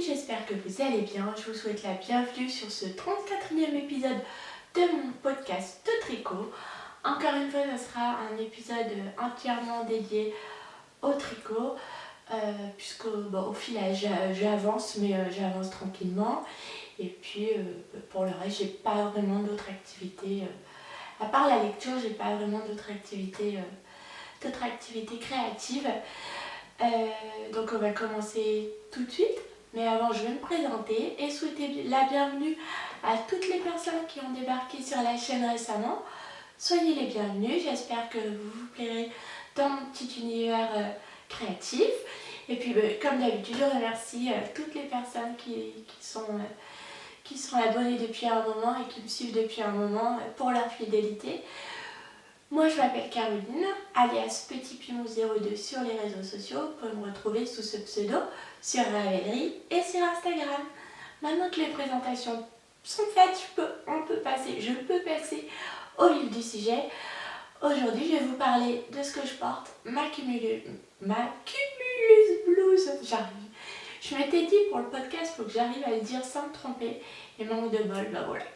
j'espère que vous allez bien. Je vous souhaite la bienvenue sur ce 34e épisode de mon podcast de tricot. Encore une fois, ce sera un épisode entièrement dédié au tricot, puisque au filage j'avance, mais j'avance tranquillement. Et puis pour le reste, j'ai pas vraiment d'autres activités. À part la lecture, j'ai pas vraiment d'autres activités créatives. Donc on va commencer tout de suite, mais avant je vais me présenter et souhaiter la bienvenue à toutes les personnes qui ont débarqué sur la chaîne récemment. Soyez les bienvenus, j'espère que vous vous plairez dans mon petit univers créatif. Et puis comme d'habitude, je remercie toutes les personnes qui sont abonnées depuis un moment et qui me suivent depuis un moment pour leur fidélité. Moi je m'appelle Caroline, alias Petit Pimou 02 sur les réseaux sociaux. Vous pouvez me retrouver sous ce pseudo sur Ravelry et sur Instagram. Maintenant que les présentations sont faites, je peux passer au vif du sujet. Aujourd'hui je vais vous parler de ce que je porte, ma Cumulus blouse. J'arrive. Je m'étais dit pour le podcast, il faut que j'arrive à le dire sans me tromper. Et manque de bol, voilà.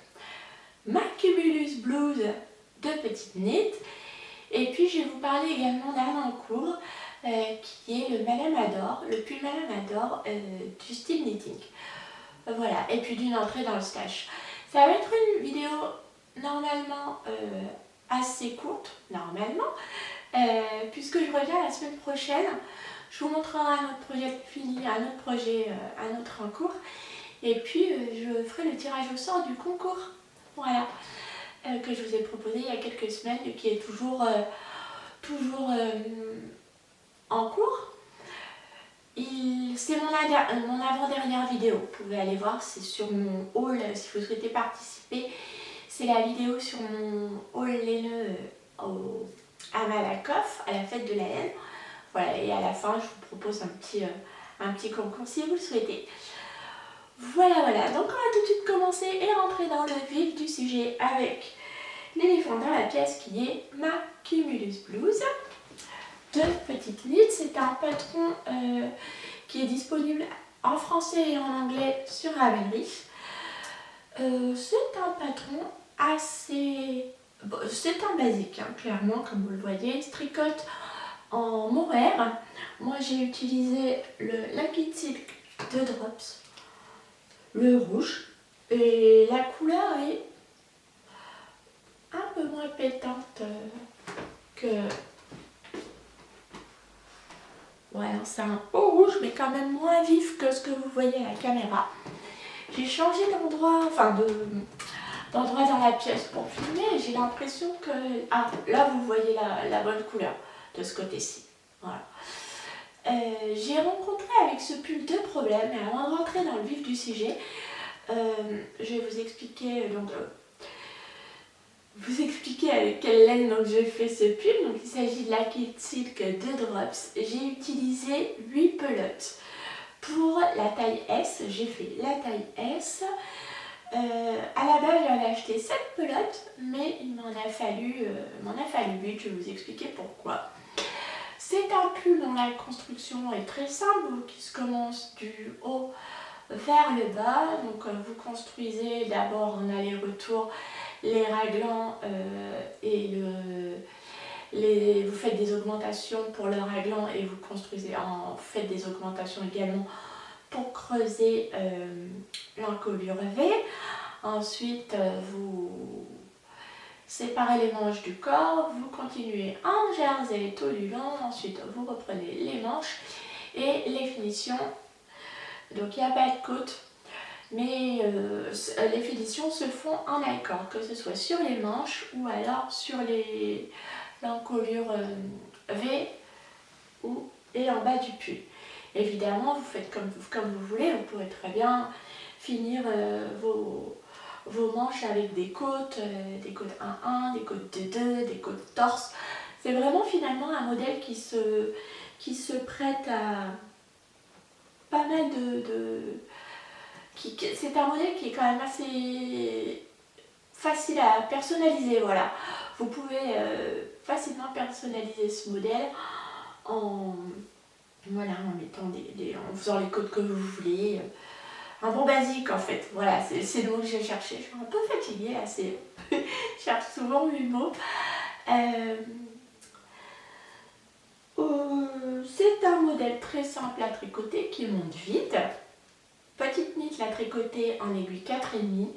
Ma Cumulus blouse de petite knit. Et puis je vais vous parler également d'un encours qui est le Madame Adore, le pull Madame Adore du style knitting. Voilà, et puis d'une entrée dans le stash. Ça va être une vidéo normalement assez courte, puisque je reviens la semaine prochaine. Je vous montrerai un autre projet fini, un autre encours. Et puis je ferai le tirage au sort du concours. Voilà. Que je vous ai proposé il y a quelques semaines et qui est toujours en cours. C'est mon avant-dernière vidéo, vous pouvez aller voir, c'est sur mon haul, si vous souhaitez participer, c'est la vidéo sur mon haul laineux à Malakoff, à la fête de la laine. Voilà, et à la fin je vous propose un petit concours si vous le souhaitez. Voilà, donc on va tout de suite commencer et rentrer dans le vif du sujet avec l'éléphant dans la pièce qui est ma Cumulus blouse de petite knit. C'est un patron qui est disponible en français et en anglais sur Ravelry. C'est un patron assez... c'est un basique, clairement, comme vous le voyez. Il se tricote en mohair. Moi j'ai utilisé le Lucky Silk de Drops, le rouge, et la couleur est un peu moins pétante que... Ouais, c'est un haut rouge, mais quand même moins vif que ce que vous voyez à la caméra. J'ai changé d'endroit, d'endroit dans la pièce pour filmer, et j'ai l'impression que... Ah, là vous voyez la bonne couleur de ce côté-ci. Voilà. J'ai rencontré avec ce pull deux problèmes, et avant de rentrer dans le vif du sujet, je vais vous expliquer avec quelle laine j'ai fait ce pull. Donc il s'agit de la Lucky Silk de Drops. J'ai utilisé 8 pelotes. Pour la taille S, j'ai fait la taille S. À la base j'avais acheté 7 pelotes, mais il m'en a fallu 8, je vais vous expliquer pourquoi. C'est un pull dont la construction est très simple, qui se commence du haut vers le bas. Donc vous construisez d'abord en aller-retour les raglans vous faites des augmentations pour le raglan et vous faites des augmentations également pour creuser l'encolure V. Ensuite vous séparez les manches du corps, vous continuez en jersey tout du long, ensuite vous reprenez les manches et les finitions. Donc il n'y a pas de côte, mais les finitions se font en accord, que ce soit sur les manches ou alors sur l'encolure V et en bas du pull. Évidemment, vous faites comme vous voulez, vous pourrez très bien finir vos manches avec des côtes 1-1, des côtes 2-2, des côtes torse. C'est vraiment finalement un modèle qui se prête à pas mal c'est un modèle qui est quand même assez facile à personnaliser. Voilà, vous pouvez facilement personnaliser ce modèle en faisant les côtes que vous voulez. un bon basique en fait. Voilà, c'est le mot que j'ai cherché. Je suis un peu fatiguée là, je cherche souvent mes mots. C'est un modèle très simple à tricoter qui monte vite. Petite nite la tricoter en aiguille 4,5.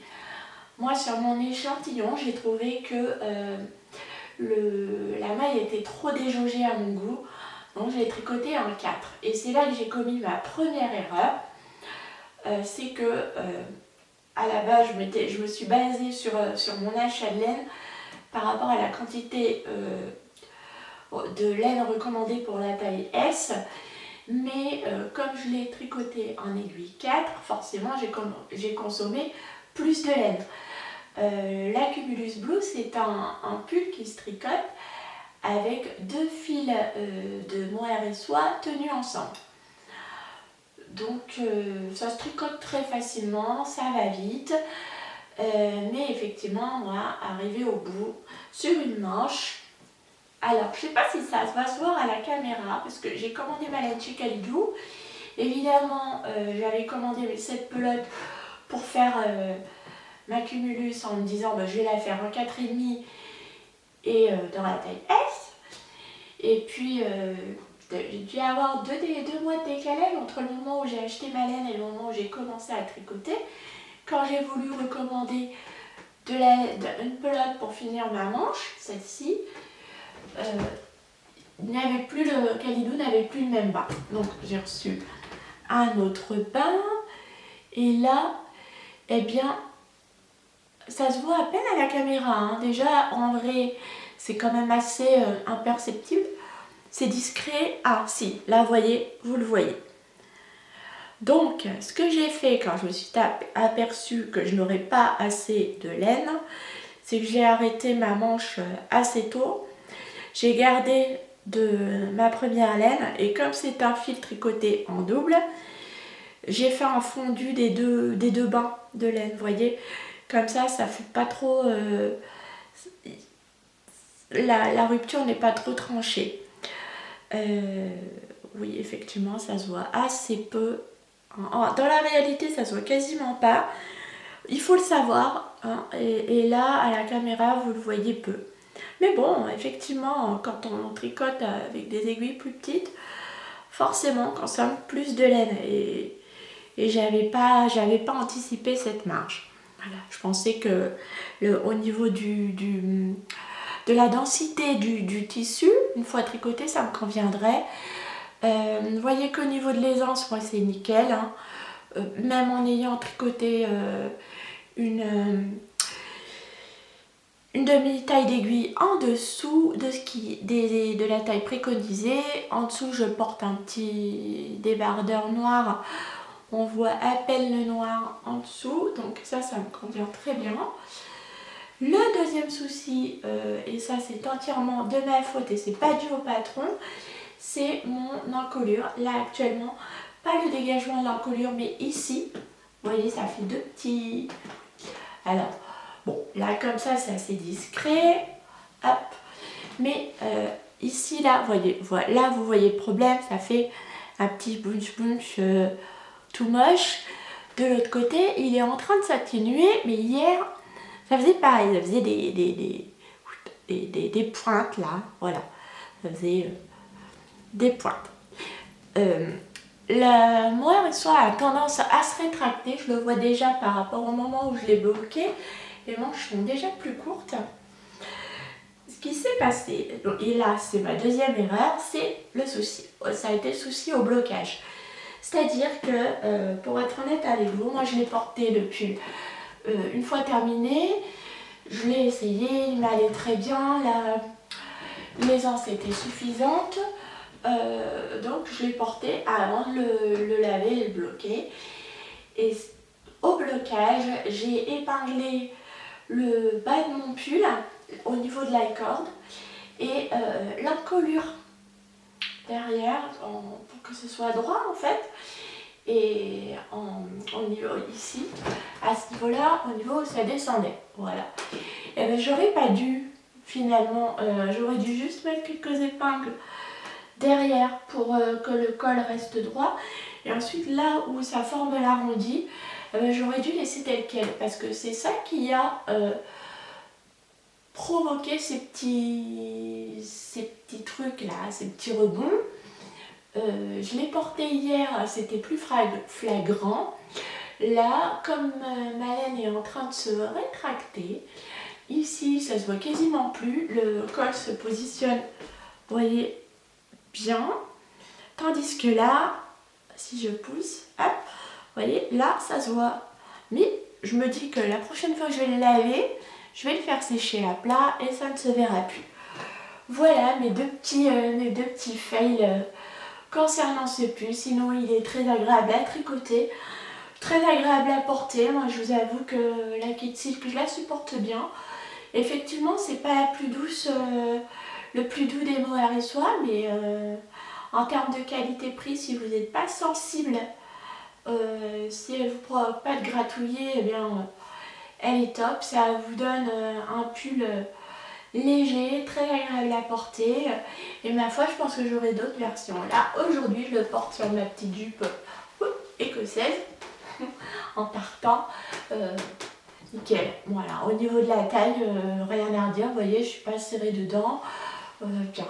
Moi sur mon échantillon j'ai trouvé que la maille était trop déjaugée à mon goût. Donc j'ai tricoté en 4. Et c'est là que j'ai commis ma première erreur. C'est que à la base je me suis basée sur mon achat de laine par rapport à la quantité de laine recommandée pour la taille S. Mais comme je l'ai tricoté en aiguille 4, forcément j'ai consommé plus de laine. La Cumulus Blue, c'est un pull qui se tricote avec 2 fils de mohair et soie tenus ensemble. Donc ça se tricote très facilement, ça va vite. Mais effectivement, moi, arrivé au bout, sur une manche, alors je sais pas si ça va se voir à la caméra, parce que j'ai commandé ma laine chez Kalidou. Évidemment, j'avais commandé cette pelote pour faire ma Cumulus en me disant je vais la faire en 4,5 et dans la taille S. Et puis j'ai dû avoir 2 mois de décalage entre le moment où j'ai acheté ma laine et le moment où j'ai commencé à tricoter. Quand j'ai voulu recommander une pelote pour finir ma manche, celle-ci, Kalidou n'avait plus le même bas. Donc j'ai reçu un autre bain et là, eh bien, ça se voit à peine à la caméra. Hein. Déjà, en vrai, c'est quand même assez imperceptible. C'est discret. Ah si, là, vous le voyez. Donc, ce que j'ai fait quand je me suis aperçue que je n'aurais pas assez de laine, c'est que j'ai arrêté ma manche assez tôt. J'ai gardé de ma première laine et comme c'est un fil tricoté en double, j'ai fait un fondu des deux bains de laine, vous voyez. Comme ça fait pas trop... la rupture n'est pas trop tranchée. Oui, effectivement, ça se voit assez peu. Dans la réalité, ça se voit quasiment pas. Il faut le savoir. Hein, et là, à la caméra, vous le voyez peu. Mais bon, effectivement, quand on tricote avec des aiguilles plus petites, forcément, on consomme plus de laine. Et j'avais pas anticipé cette marge. Voilà, je pensais que au niveau de la densité du tissu, une fois tricoté, ça me conviendrait. Vous voyez qu'au niveau de l'aisance, moi c'est nickel. Hein. Même en ayant tricoté une demi-taille d'aiguille en dessous de la taille préconisée. En dessous, je porte un petit débardeur noir. On voit à peine le noir en dessous, donc ça me convient très bien. Le deuxième souci, et ça c'est entièrement de ma faute et c'est pas dû au patron, c'est mon encolure. Là actuellement, pas le dégagement de l'encolure, mais ici, vous voyez, ça fait 2 petits... Alors, bon, là comme ça, c'est assez discret, hop. Mais ici, là, vous voyez le problème, ça fait un petit bunch tout moche. De l'autre côté, il est en train de s'atténuer, mais hier, ça faisait pareil, ça faisait des pointes là, voilà, ça faisait des pointes. La moire soit a tendance à se rétracter, je le vois déjà par rapport au moment où je l'ai bloqué, les manches sont déjà plus courtes. Ce qui s'est passé, et là c'est ma deuxième erreur, c'est le souci, ça a été le souci au blocage. C'est-à-dire que, pour être honnête avec vous, moi je l'ai porté le pull une fois terminé, je l'ai essayé, il m'allait très bien, l'aisance était suffisante, donc je l'ai porté avant de le laver et le bloquer. Et au blocage, j'ai épinglé le bas de mon pull au niveau de la corde et l'encolure derrière pour que ce soit droit en fait. Et au niveau ici, à ce niveau-là, au niveau où ça descendait, voilà. Et ben, j'aurais pas dû, finalement, j'aurais dû juste mettre quelques épingles derrière pour que le col reste droit. Et ensuite là où ça forme l'arrondi, j'aurais dû laisser tel quel parce que c'est ça qui a provoqué ces petits trucs là, ces petits rebonds. Je l'ai porté hier, c'était plus flagrant. Là, comme ma laine est en train de se rétracter, ici ça se voit quasiment plus, le col se positionne, vous voyez, bien. Tandis que là, si je pousse, hop, vous voyez, là ça se voit. Mais je me dis que la prochaine fois que je vais le laver, je vais le faire sécher à plat et ça ne se verra plus. Voilà mes deux petits fails concernant ce pull. Sinon il est très agréable à tricoter, très agréable à porter. Moi je vous avoue que la Kid Silk je la supporte bien. Effectivement c'est pas la plus douce, le plus doux des mohair et soie, mais en termes de qualité-prix, si vous n'êtes pas sensible, si elle ne vous provoque pas de gratouiller, eh bien elle est top. Ça vous donne un pull léger, très agréable à porter. Et ma foi, je pense que j'aurai d'autres versions. Là, aujourd'hui, je le porte sur ma petite jupe écossaise en partant. Nickel. Voilà, au niveau de la taille, rien à redire. Vous voyez, je suis pas serrée dedans. Bien.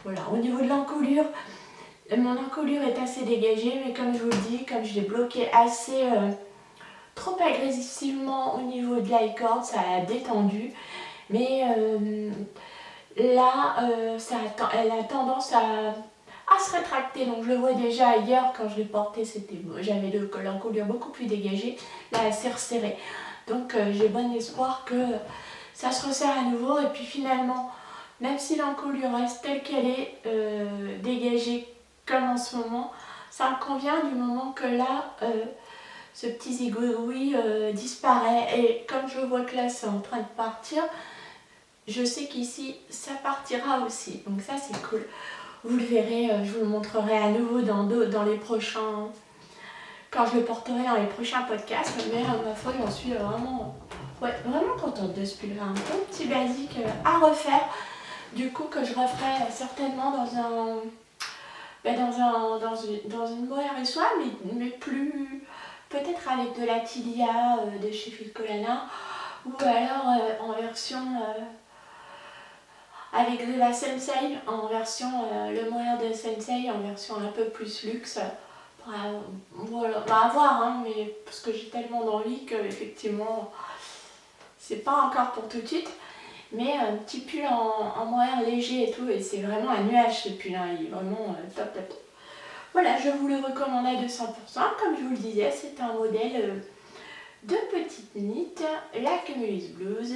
Voilà, au niveau de l'encolure, mon encolure est assez dégagée, mais comme je vous le dis, comme je l'ai bloqué assez trop agressivement au niveau de l'i-cord, ça a détendu. Mais là, elle a tendance à se rétracter. Donc je le vois déjà hier quand je l'ai porté, j'avais l'encolure beaucoup plus dégagée. Là, elle s'est resserrée. Donc j'ai bon espoir que ça se resserre à nouveau. Et puis finalement, même si l'encolure reste telle qu'elle est, dégagée comme en ce moment, ça me convient du moment que là, ce petit zigouigoui disparaît. Et comme je vois que là, c'est en train de partir, je sais qu'ici, ça partira aussi. Donc ça, c'est cool. Vous le verrez, je vous le montrerai à nouveau dans les prochains... Quand je le porterai dans les prochains podcasts. Mais ma foi, j'en suis vraiment contente de ce pull. Un bon petit basique à refaire. Du coup, que je referai certainement dans une mohair et soie, mais plus... Peut-être avec de la Tilia de chez Filcolana. Ou alors en version... avec de la Sensei en version, le mohair de Sensei en version un peu plus luxe. Voilà, à voir, hein, mais parce que j'ai tellement d'envie que effectivement c'est pas encore pour tout de suite. Mais un petit pull en mohair léger et tout, et c'est vraiment un nuage ce pull, hein, il est vraiment top top top. Voilà, je vous le recommande à 200%. Comme je vous le disais, c'est un modèle de petite knit, la Cumulus Blues.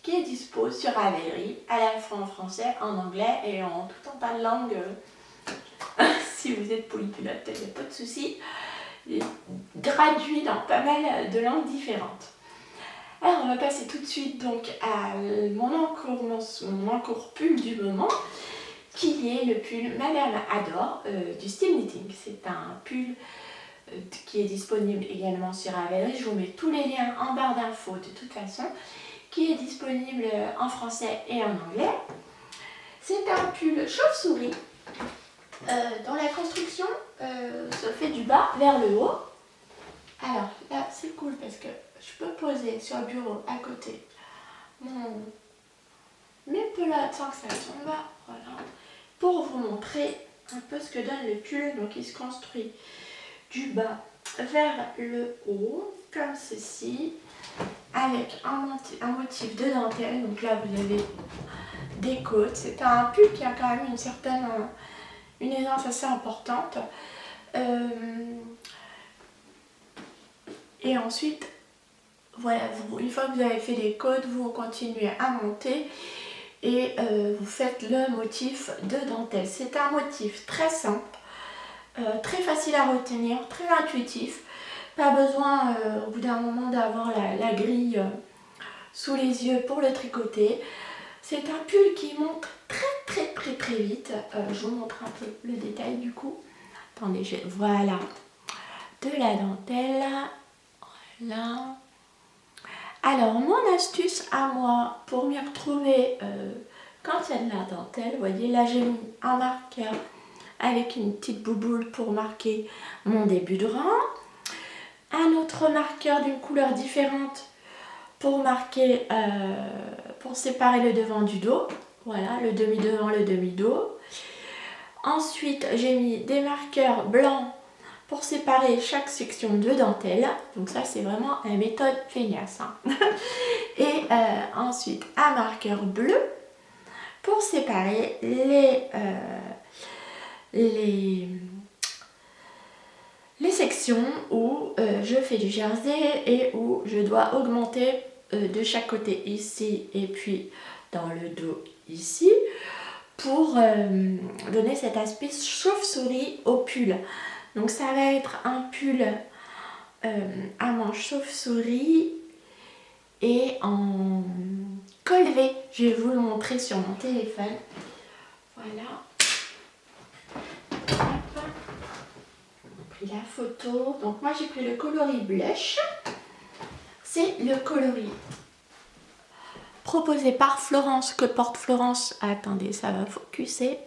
Qui est dispo sur Ravelry, à la fois en français, en anglais et en tout un tas de langues. Si vous êtes polypilote, il n'y a pas de souci. Traduit dans pas mal de langues différentes. Alors on va passer tout de suite donc à mon encours pull du moment, qui est le pull Madame Adore du Style Knitting. C'est un pull qui est disponible également sur Ravelry. Je vous mets tous les liens en barre d'infos de toute façon, qui est disponible en français et en anglais. C'est un pull chauve-souris dont la construction se fait du bas vers le haut. Alors là c'est cool parce que je peux poser sur le bureau à côté mes pelotes sans que ça tombe. Voilà. Pour vous montrer un peu ce que donne le pull. Donc il se construit du bas vers le haut comme ceci, avec un motif de dentelle. Donc là vous avez des côtes. C'est un pull qui a quand même une aisance assez importante. Et ensuite, voilà, une fois que vous avez fait les côtes, vous continuez à monter et vous faites le motif de dentelle. C'est un motif très simple, très facile à retenir, très intuitif. Pas besoin au bout d'un moment d'avoir la grille sous les yeux pour le tricoter. C'est un pull qui monte très vite. Je vous montre un peu le détail du coup. Attendez, voilà. De la dentelle. Voilà. Alors, mon astuce à moi pour m'y retrouver quand il y a de la dentelle, vous voyez, là j'ai mis un marqueur avec une petite bouboule pour marquer mon début de rang. Un autre marqueur d'une couleur différente pour marquer, pour séparer le devant du dos. Voilà, le demi-devant, le demi-dos. Ensuite, j'ai mis des marqueurs blancs pour séparer chaque section de dentelle. Donc ça, c'est vraiment la méthode feignasse. Hein. Et ensuite, un marqueur bleu pour séparer les sections où je fais du jersey et où je dois augmenter de chaque côté ici et puis dans le dos ici pour donner cet aspect chauve-souris au pull. Donc ça va être un pull à manches chauve-souris et en col V. Je vais vous le montrer sur mon téléphone. Voilà. Hop. On a pris la photo. Donc moi j'ai pris le coloris blush. C'est le coloris proposé par Florence, que porte Florence. Attendez, ça va focuser.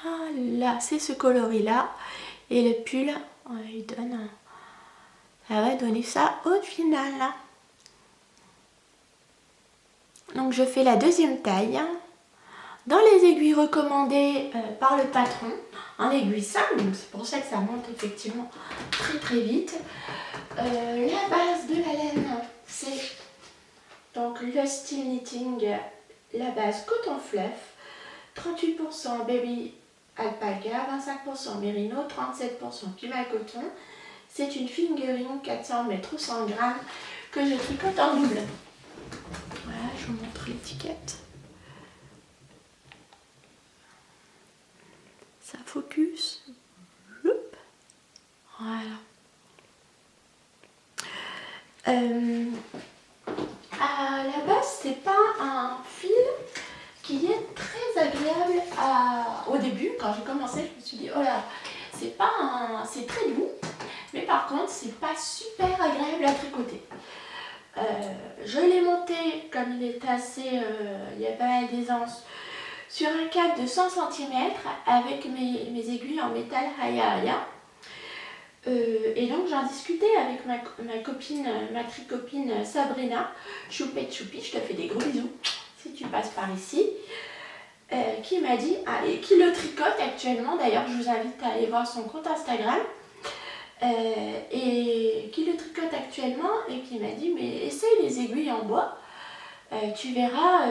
Voilà, c'est ce coloris là. Et le pull, il donne, ça va donner ça au final. Donc je fais la deuxième taille. Dans les aiguilles recommandées par le patron, en aiguille simple, donc c'est pour ça que ça monte effectivement très très vite. La base de la laine, c'est donc le style knitting, la base coton fluff, 38% baby alpaca, 25% mérino, 37% pima coton. C'est une fingering 400 mètres ou 100 grammes que je tricote en double. Voilà, je vous montre l'étiquette. Ça focus. Voilà. À la base, c'est pas un fil qui est très agréable au début. Quand j'ai commencé, je me suis dit oh là, c'est très doux, mais par contre, c'est pas super agréable à tricoter. Je l'ai monté comme il est assez, il y a pas mal d'aisance, sur un cadre de 100 cm avec mes aiguilles en métal Haya. Et donc j'en discutais avec ma copine, ma tricopine Sabrina, choupette choupi, je te fais des gros bisous si tu passes par ici, qui m'a dit, et qui le tricote actuellement, d'ailleurs je vous invite à aller voir son compte Instagram, et qui le tricote actuellement et qui m'a dit mais essaye les aiguilles en bois, tu verras,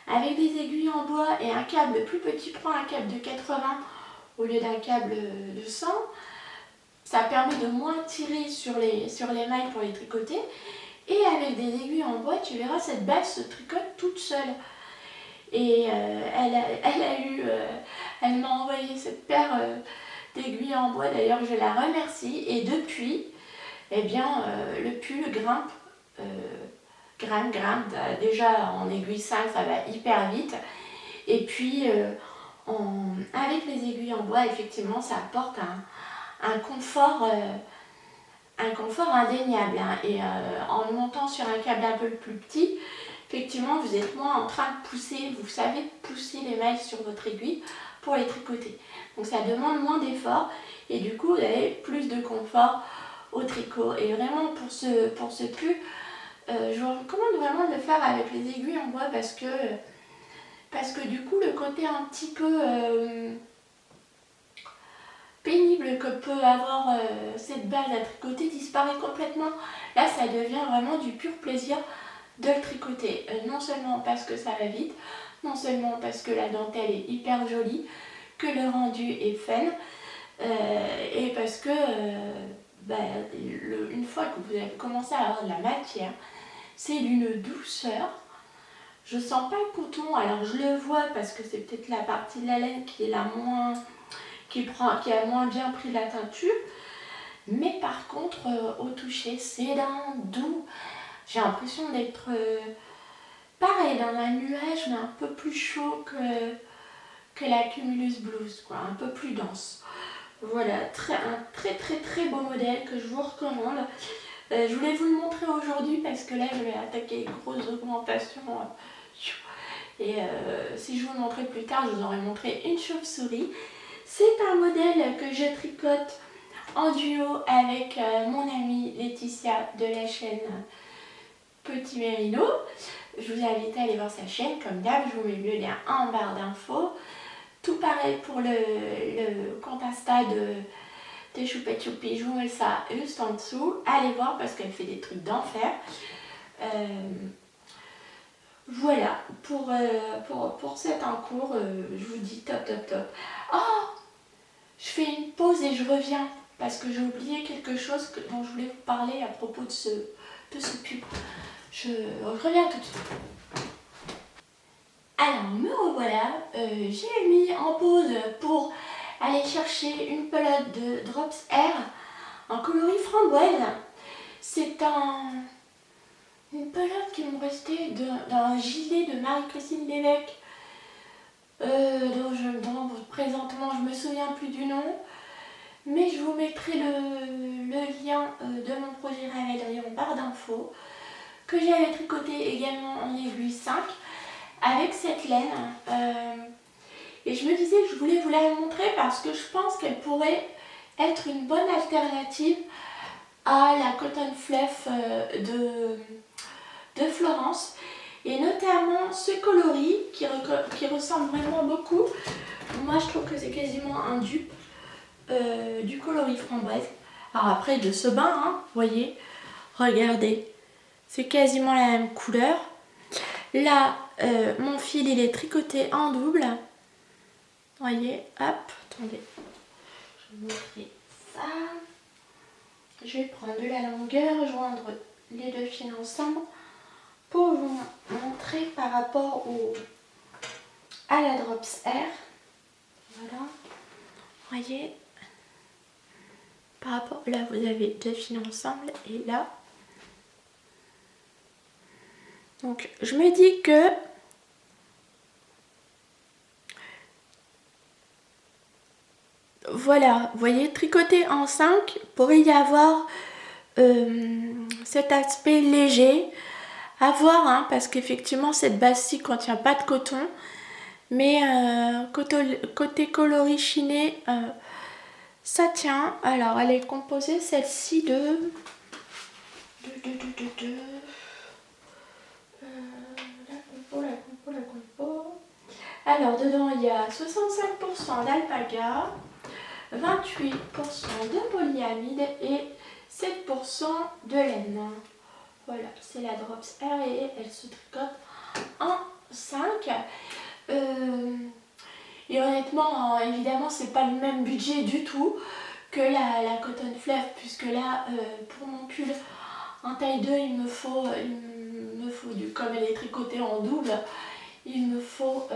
avec des aiguilles en bois et un câble plus petit, prends un câble de 80 au lieu d'un câble de 100. Ça permet de moins tirer sur les mailles pour les tricoter. Et avec des aiguilles en bois, tu verras, cette base se tricote toute seule. Et elle m'a envoyé cette paire d'aiguilles en bois. D'ailleurs, je la remercie. Et depuis, eh bien, le pull grimpe. Grimpe. Déjà, en aiguille 5, ça va hyper vite. Et puis, avec les aiguilles en bois, effectivement, ça apporte un confort indéniable. Hein. Et en le montant sur un câble un peu plus petit, effectivement, vous êtes moins en train de pousser, vous savez pousser les mailles sur votre aiguille pour les tricoter. Donc ça demande moins d'efforts et du coup, vous avez plus de confort au tricot. Et vraiment, pour ce pull, je vous recommande vraiment de le faire avec les aiguilles en bois parce que du coup, le côté un petit peu pénible que peut avoir cette base à tricoter disparaît complètement. Là, ça devient vraiment du pur plaisir de le tricoter. Non seulement parce que ça va vite, non seulement parce que la dentelle est hyper jolie, que le rendu est fun, et parce que une fois que vous avez commencé à avoir de la matière, c'est d'une douceur. Je sens pas le coton, alors je le vois parce que c'est peut-être la partie de la laine qui est la moins... qui a moins bien pris la teinture, mais par contre au toucher c'est d'un doux, j'ai l'impression d'être pareil dans un nuage mais un peu plus chaud que la Cumulus Blues, quoi, un peu plus dense. Voilà, un très beau modèle que je vous recommande. Je voulais vous le montrer aujourd'hui parce que là je vais attaquer une grosse augmentation Et si je vous montrais plus tard, je vous aurais montré une chauve-souris. C'est un modèle que je tricote en duo avec mon amie Laetitia de la chaîne Petit Mérino. Je vous invite à aller voir sa chaîne, comme d'hab, je vous mets le lien en barre d'infos. Tout pareil pour le compte Insta de Choupette Choupi, je vous mets ça juste en dessous. Allez voir parce qu'elle fait des trucs d'enfer. Voilà, pour cet encours, je vous dis top, top, top. Oh, je fais une pause et je reviens parce que j'ai oublié quelque chose dont je voulais vous parler à propos de ce pub. Je reviens tout de suite. Alors, me revoilà, j'ai mis en pause pour aller chercher une pelote de Drops Air en coloris framboise. C'est une pelote qui me restait d'un gilet de Marie-Christine Lévesque, dont présentement je me souviens plus du nom, mais je vous mettrai le lien de mon projet Ravelry en barre d'infos, que j'avais tricoté également en aiguille 5 avec cette laine. Et je me disais que je voulais vous la montrer parce que je pense qu'elle pourrait être une bonne alternative à la Cotton Fluff de Florence, et notamment ce coloris qui ressemble vraiment beaucoup. Moi je trouve que c'est quasiment un dupe du coloris framboise. Alors après de ce bain, hein, vous voyez, regardez, c'est quasiment la même couleur. Là mon fil il est tricoté en double, vous voyez, hop, attendez, je vais vous montrer ça. Je vais prendre de la longueur, joindre les deux fils ensemble pour vous montrer par rapport à la Drops Air. Voilà, vous voyez, par rapport, là vous avez deux fils ensemble et là. Donc je me dis que voilà, vous voyez, tricoté en 5 pourrait y avoir cet aspect léger à voir, hein, parce qu'effectivement cette base-ci contient pas de coton, mais côté coloris chiné, ça tient. Alors elle est composée celle-ci de la compo. Alors dedans il y a 65% d'alpaga, 28% de polyamide et 7% de laine. Voilà, c'est la Drops Air et elle se tricote en 5. Et honnêtement, évidemment, c'est pas le même budget du tout que la Cotton Fluff, puisque là, pour mon pull en taille 2, il me faut comme elle est tricotée en double, il me faut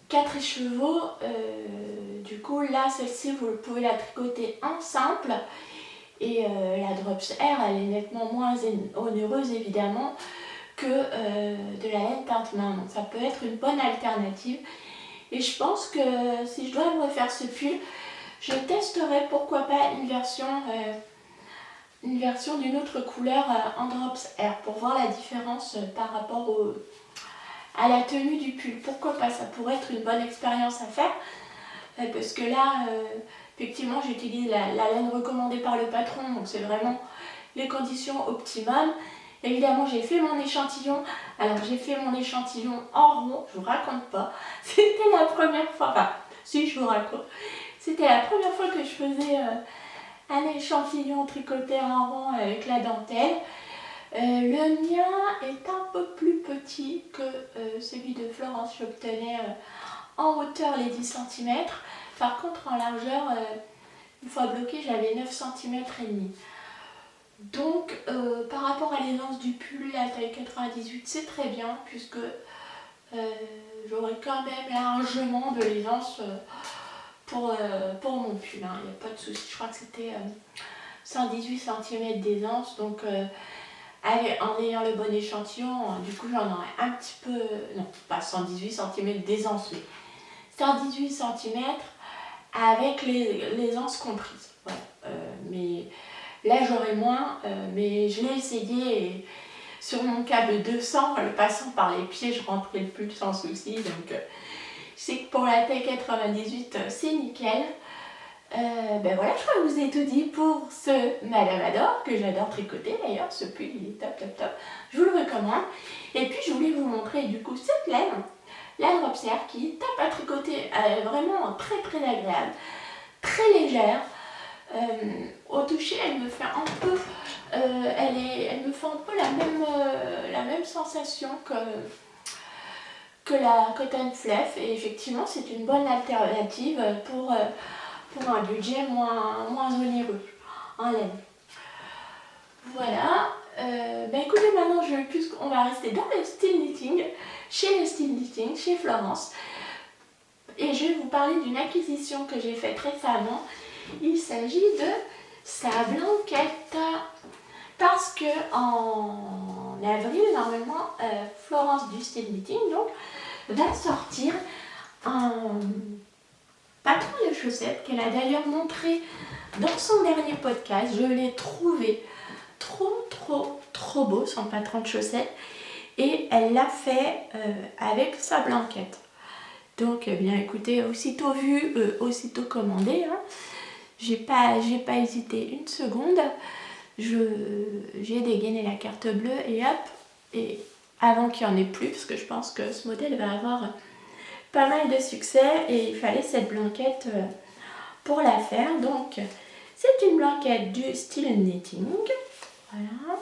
4 écheveaux. Du coup, là, celle-ci, vous pouvez la tricoter en simple. Et la Drops Air, elle est nettement moins onéreuse, évidemment, que de la laine teinte main. Donc ça peut être une bonne alternative. Et je pense que si je dois me refaire ce pull, je testerai pourquoi pas une version d'une autre couleur en Drops Air pour voir la différence par rapport à la tenue du pull. Pourquoi pas, ça pourrait être une bonne expérience à faire, parce que là, effectivement, j'utilise la laine recommandée par le patron, donc c'est vraiment les conditions optimum. Évidemment, j'ai fait mon échantillon. Alors, j'ai fait mon échantillon en rond, je vous raconte pas. C'était la première fois, enfin, si je vous raconte, c'était la première fois que je faisais un échantillon tricoté en rond avec la dentelle. Le mien est un peu plus petit que celui de Florence. J'obtenais en hauteur les 10 cm. Par contre, en largeur, une fois bloqué, j'avais 9 cm et demi. Donc, par rapport à l'aisance du pull, la taille 98, c'est très bien, puisque j'aurai quand même largement de l'aisance pour mon pull. Il n'y a pas de souci. Je crois que c'était 118 cm d'aisance. Donc, en ayant le bon échantillon, du coup, j'en aurai un petit peu... Non, pas 118 cm d'aisance, mais 118 cm avec l'aisance comprise. Voilà. Mais là, j'aurai moins, mais je l'ai essayé et sur mon câble 200, le passant par les pieds, je rentrais le pull sans souci. Donc je sais que pour la taille 98, c'est nickel. Ben voilà, je crois que je vous ai tout dit pour ce Madame Adore, que j'adore tricoter d'ailleurs. Ce pull, il est top, top, top. Je vous le recommande. Et puis je voulais vous montrer du coup cette laine, la Dropser, qui est top à tricoter, vraiment très très agréable, très légère. Au toucher, elle me fait un peu, elle me fait un peu la même sensation que la Cotton Fluff, et effectivement c'est une bonne alternative pour un budget moins onéreux en laine. Voilà. Écoutez, maintenant on va rester dans le style knitting, chez Florence, et je vais vous parler d'une acquisition que j'ai faite récemment. Il s'agit de sa blanquette, parce que en avril, normalement, Florence du style knitting donc va sortir un patron de chaussettes qu'elle a d'ailleurs montré dans son dernier podcast. Je l'ai trouvé trop beau, son patron de chaussettes, et elle l'a fait avec sa blanquette. Donc eh bien écoutez, aussitôt vu, aussitôt commandé, hein. J'ai pas hésité une seconde. J'ai dégainé la carte bleue et hop, et avant qu'il n'y en ait plus, parce que je pense que ce modèle va avoir pas mal de succès et il fallait cette blanquette pour la faire. Donc c'est une blanquette du style knitting. Voilà.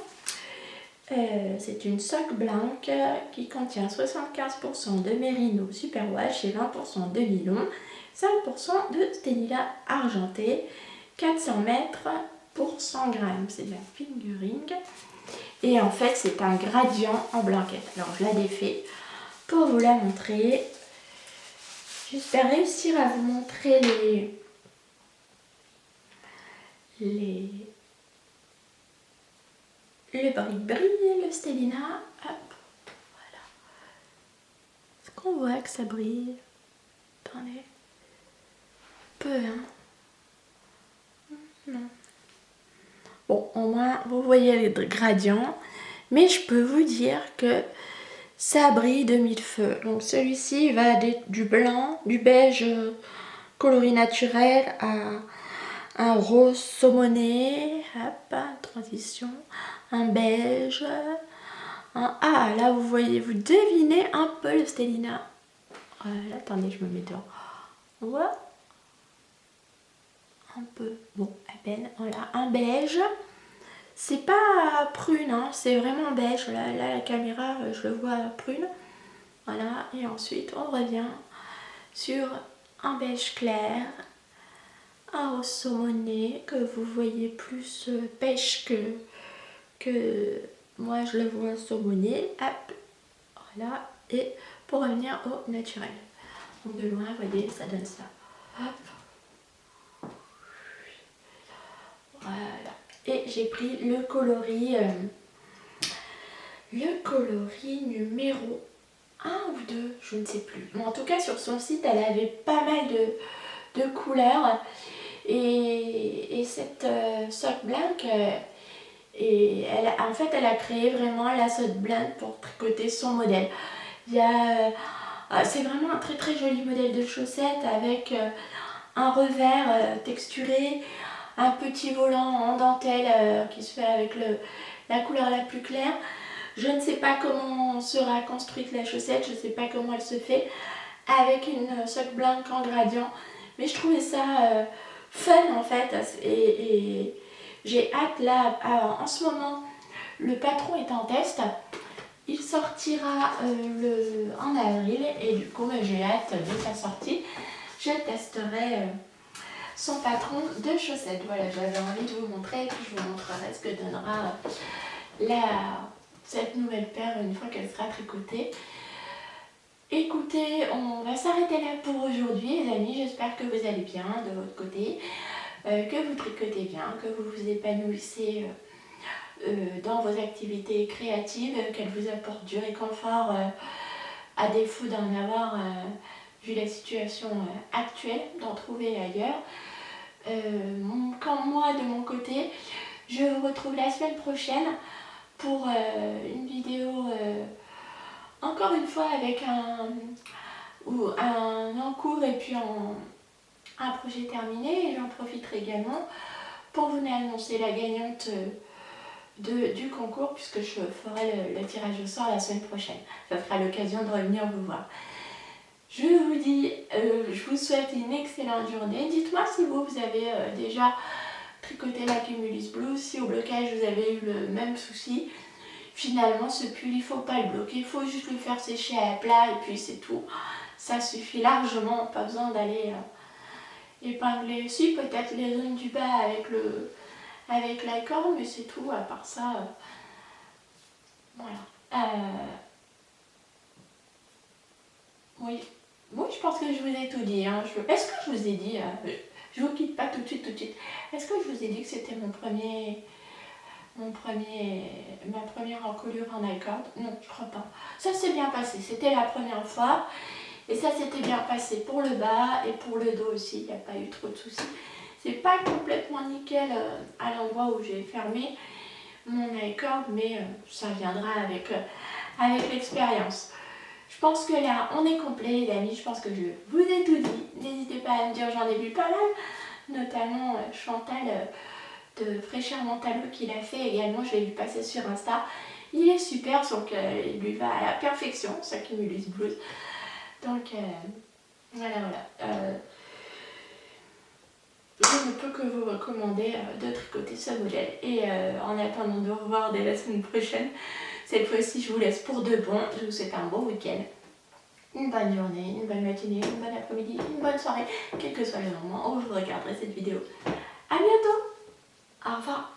C'est une sock blanche qui contient 75% de mérino superwash et 20% de nylon, 5% de stélila argenté, 400 mètres pour 100 grammes. C'est de la fingering. Et en fait, c'est un gradient en blanquette. Alors, je la défais pour vous la montrer. J'espère réussir à vous montrer le bris-bris, le stélina. Hop, voilà. Est-ce qu'on voit que ça brille? Attendez. Peu, hein? Non. Bon, au moins, vous voyez les gradients. Mais je peux vous dire que ça brille de mille feux. Donc celui-ci va du blanc, du beige coloris naturel à un rose saumoné. Hop, transition. Un beige. Ah, là, vous voyez, vous devinez un peu le stélina. Attendez, je me mets dehors. On voit un peu, bon, à peine. Voilà, un beige. C'est pas prune, hein, c'est vraiment beige. Là, la caméra, je le vois prune. Voilà, et ensuite, on revient sur un beige clair, un rose saumoné que vous voyez plus pêche que moi je le vois saumoné. Hop, voilà, et pour revenir au naturel. Donc de loin, vous voyez, ça donne ça. Hop. Voilà. Et j'ai pris le coloris numéro 1 ou 2, je ne sais plus. Mais en tout cas, sur son site, elle avait pas mal de couleurs. Et cette sock blanche, et en fait, elle a créé vraiment la sock blanche pour tricoter son modèle. C'est vraiment un très très joli modèle de chaussette avec un revers texturé, un petit volant en dentelle qui se fait avec la couleur la plus claire. Je ne sais pas comment sera construite la chaussette, je ne sais pas comment elle se fait avec une sock blanche en gradient, mais je trouvais ça fun en fait, et j'ai hâte là, en ce moment le patron est en test, il sortira en avril, et du coup j'ai hâte de sa sortie, je testerai son patron de chaussettes. Voilà, j'avais envie de vous montrer, et puis je vous montrerai ce que donnera cette nouvelle paire une fois qu'elle sera tricotée. Écoutez, on va s'arrêter là pour aujourd'hui les amis, j'espère que vous allez bien de votre côté, que vous tricotez bien, que vous vous épanouissez dans vos activités créatives, qu'elles vous apportent du réconfort à défaut d'en avoir vu la situation actuelle, d'en trouver ailleurs. Quand moi de mon côté, je vous retrouve la semaine prochaine pour une vidéo, encore une fois avec un en cours et puis un projet terminé. Et j'en profiterai également pour vous annoncer la gagnante du concours, puisque je ferai le tirage au sort la semaine prochaine. Ça sera l'occasion de revenir vous voir. Je vous dis, je vous souhaite une excellente journée. Dites-moi si vous avez déjà tricoté la Cumulus Blue, si au blocage vous avez eu le même souci. Finalement, ce pull, il ne faut pas le bloquer, il faut juste le faire sécher à plat et puis c'est tout. Ça suffit largement, pas besoin d'aller épingler aussi peut-être les zones du bas avec l'accord, mais c'est tout. À part ça, voilà. Oui, je pense que je vous ai tout dit. Hein. Est-ce que je vous ai dit, je vous quitte pas tout de suite. Est-ce que je vous ai dit que c'était ma première encolure en accord? Non, je crois pas. Ça s'est bien passé, c'était la première fois. Et ça s'était bien passé pour le bas et pour le dos aussi, il n'y a pas eu trop de soucis. C'est pas complètement nickel à l'endroit où j'ai fermé mon accord, mais ça viendra avec l'expérience. Je pense que là, on est complet les amis, je pense que je vous ai tout dit. N'hésitez pas à me dire, j'en ai vu pas mal, notamment Chantal de Fraîcheur Mentalo qui l'a fait également, je l'ai vu passer sur Insta. Il est super, donc il lui va à la perfection, sa Cumulus Blues. Donc voilà. Je ne peux que vous recommander de tricoter ce modèle. Et en attendant de vous revoir dès la semaine prochaine, cette fois-ci je vous laisse pour de bon. Je vous souhaite un bon week-end, une bonne journée, une bonne matinée, une bonne après-midi, une bonne soirée, quel que soit le moment où vous regarderez cette vidéo. A bientôt. Au revoir.